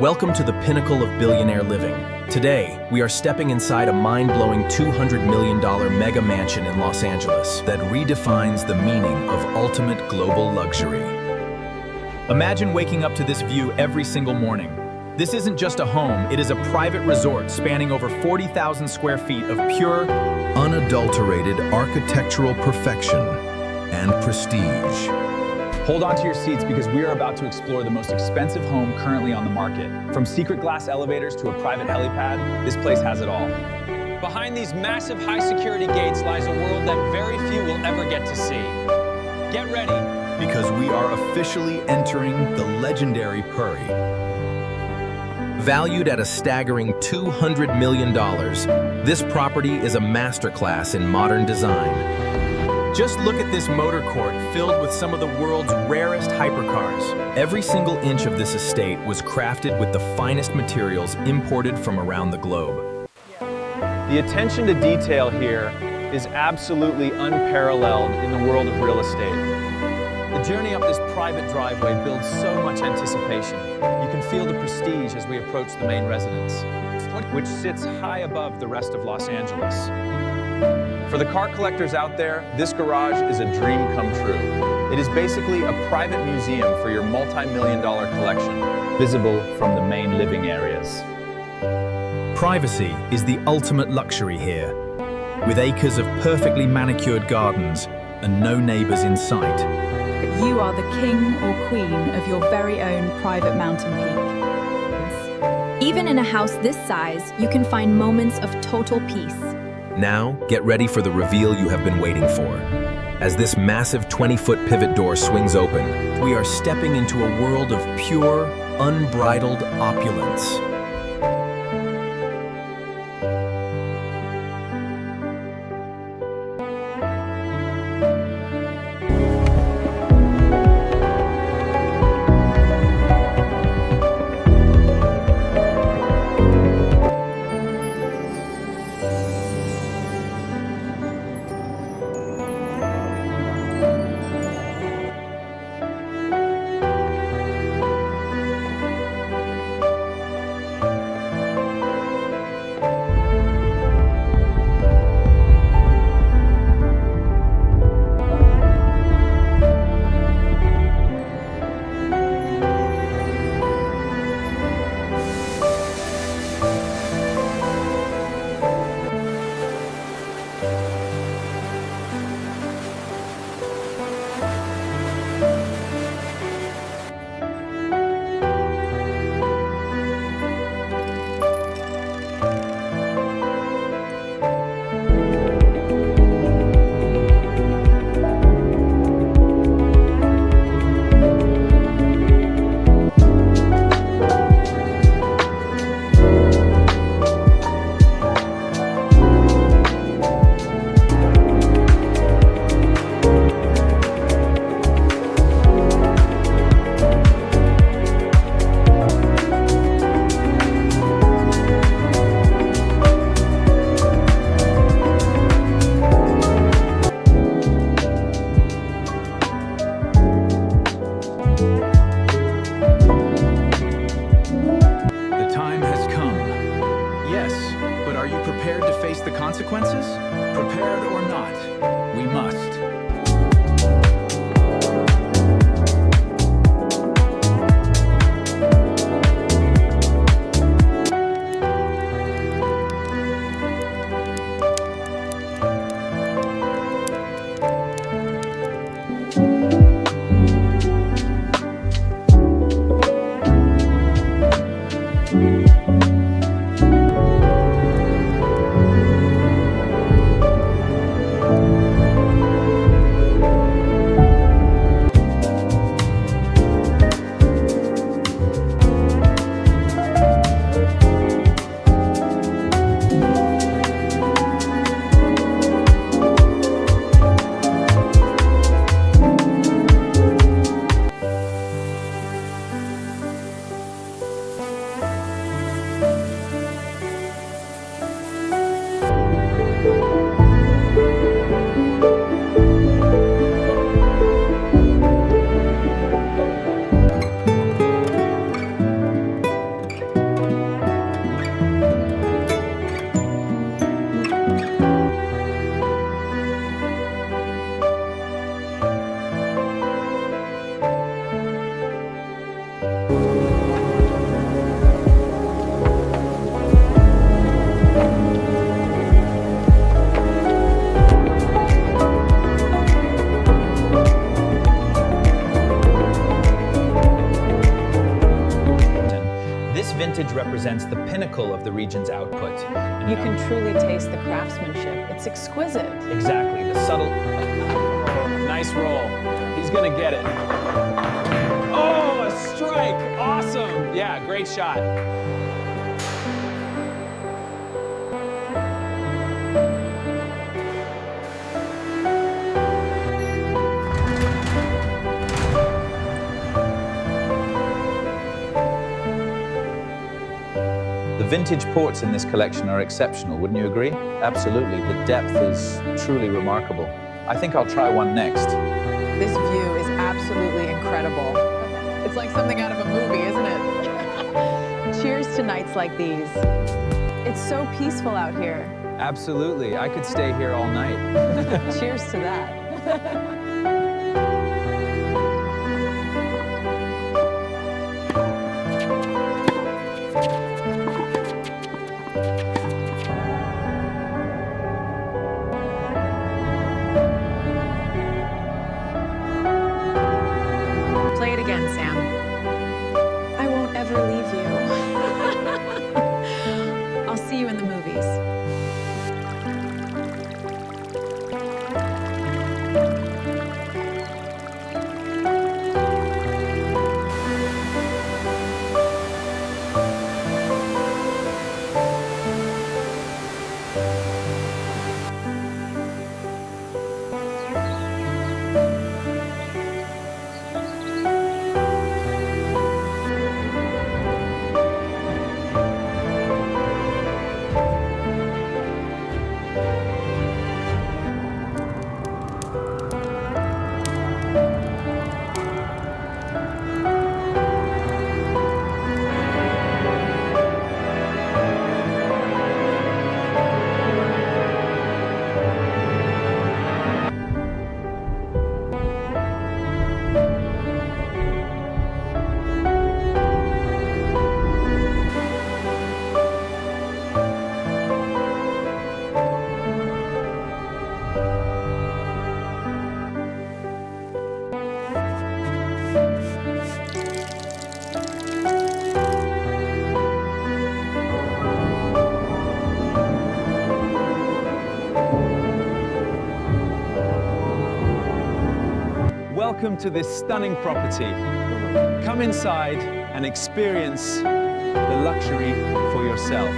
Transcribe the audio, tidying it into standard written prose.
Welcome to the pinnacle of billionaire living. Today, we are stepping inside a mind-blowing $200 million mega mansion in Los Angeles that redefines the meaning of ultimate global luxury. Imagine waking up to this view every single morning. This isn't just a home, it is a private resort spanning over 40,000 square feet of pure, unadulterated architectural perfection and prestige. Hold on to your seats because we are about to explore the most expensive home currently on the market. From secret glass elevators to a private helipad, this place has it all. Behind these massive high-security gates lies a world that very few will ever get to see. Get ready. Because we are officially entering the legendary Puri. Valued at a staggering $200 million, this property is a masterclass in modern design. Just look at this motor court filled with some of the world's rarest hypercars. Every single inch of this estate was crafted with the finest materials imported from around the globe. The attention to detail here is absolutely unparalleled in the world of real estate. The journey up this private driveway builds so much anticipation. You can feel the prestige as we approach the main residence, which sits high above the rest of Los Angeles. For the car collectors out there, this garage is a dream come true. It is basically a private museum for your multi-million-dollar collection, visible from the main living areas. Privacy is the ultimate luxury here, with acres of perfectly manicured gardens and no neighbors in sight. You are the king or queen of your very own private mountain peak. Even in a house this size, you can find moments of total peace. Now, get ready for the reveal you have been waiting for. As this massive 20-foot pivot door swings open, we are stepping into a world of pure, unbridled opulence. Prepared to face the consequences? Prepared or not, we must. vintage represents the pinnacle of the region's output. You can truly taste the craftsmanship. It's exquisite. Exactly, the subtle... Nice roll. He's gonna get it. Oh, a strike! Awesome! Yeah, great shot. The vintage ports in this collection are exceptional, wouldn't you agree? Absolutely, the depth is truly remarkable. I think I'll try one next. This view is absolutely incredible. It's like something out of a movie, isn't it? Cheers to nights like these. It's so peaceful out here. Absolutely, I could stay here all night. Cheers to that. Play it again, Sam. I won't ever leave you. I'll see you in the movies. Welcome to this stunning property. Come inside and experience the luxury for yourself.